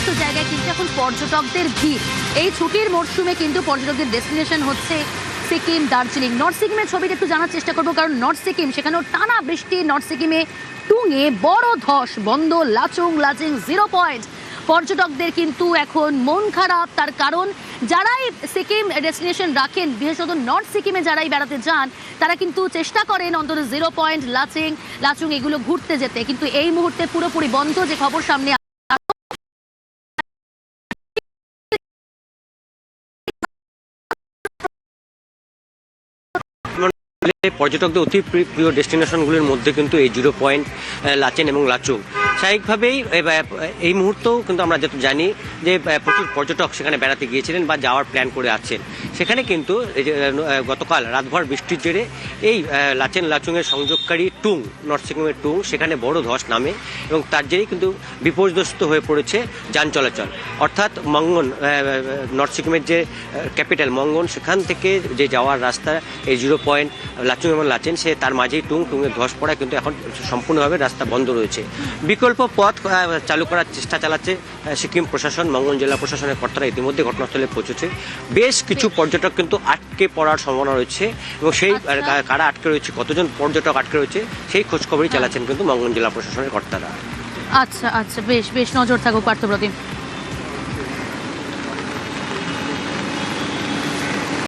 সমস্ত জায়গায় কিন্তু এখন পর্যটকদের ভিড়। এই ছুটির মরশুমে কিন্তু পর্যটকদের ডেস্টিনেশন হচ্ছে সিকিম, দার্জিলিং। নর্থ সিকিমের ছবিটা একটু জানার চেষ্টা করবো, কারণ নর্থ সিকিম সেখানেও টানা বৃষ্টি। নর্থ সিকিমে টুংয়ে বড় ধস, বন্ধ লাচুং, লাচিং 0 পয়েন্ট। পর্যটকদের কিন্তু এখন মন খারাপ, তার কারণ যারাই সিকিম ডেস্টিনেশন রাখেন, বিশেষত নর্থ সিকিমে যারাই বেড়াতে যান, তারা কিন্তু চেষ্টা করেন অন্তত 0 পয়েন্ট, লাচুং এগুলো ঘুরতে যেতে, কিন্তু এই মুহূর্তে পুরোপুরি বন্ধ। যে খবর সামনে পর্যটকদের অতি প্রিয় ডেস্টিনেশনগুলির মধ্যে কিন্তু এই 0 পয়েন্ট, লাচেন এবং লাচুং। স্বাভাবিকভাবেই এই মুহূর্তেও কিন্তু আমরা যেহেতু জানি যে প্রচুর পর্যটক সেখানে বেড়াতে গিয়েছিলেন বা যাওয়ার প্ল্যান করে আছেন। সেখানে কিন্তু গতকাল রাতভর বৃষ্টির জেরে এই লাচেন লাচুংয়ের সংযোগকারী টুং, নর্থ সিকিমের টুং, সেখানে বড় ধস নামে এবং তার জেরেই কিন্তু বিপর্যস্ত হয়ে পড়েছে যান চলাচল। অর্থাৎ মঙ্গন, নর্থ সিকিমের যে ক্যাপিটাল মঙ্গন, সেখান থেকে যে যাওয়ার রাস্তা এই 0 পয়েন্ট, লাচুং এবং লাচেন, সে তার মাঝেই টুংয়ের ধস পড়ায় কিন্তু এখন সম্পূর্ণভাবে রাস্তা বন্ধ রয়েছে। বিকল্প পথ চালু করার চেষ্টা চালাচ্ছে সিকিম প্রশাসন, মঙ্গন জেলা প্রশাসনের কর্তারা ইতিমধ্যে ঘটনাস্থলে পৌঁছেছে। বেশ কিছু পর্যটক কিন্তু আটকে পড়ার সম্ভাবনা রয়েছে এবং সেই কারা আটকে রয়েছে, কতজন পর্যটক আটকে রয়েছে, সেই খোঁজখবরই চালাচ্ছেন কিন্তু মঙ্গন জেলা প্রশাসনের কর্তারা। আচ্ছা, বেশ নজর থাকুক পার্থপ্রতিম।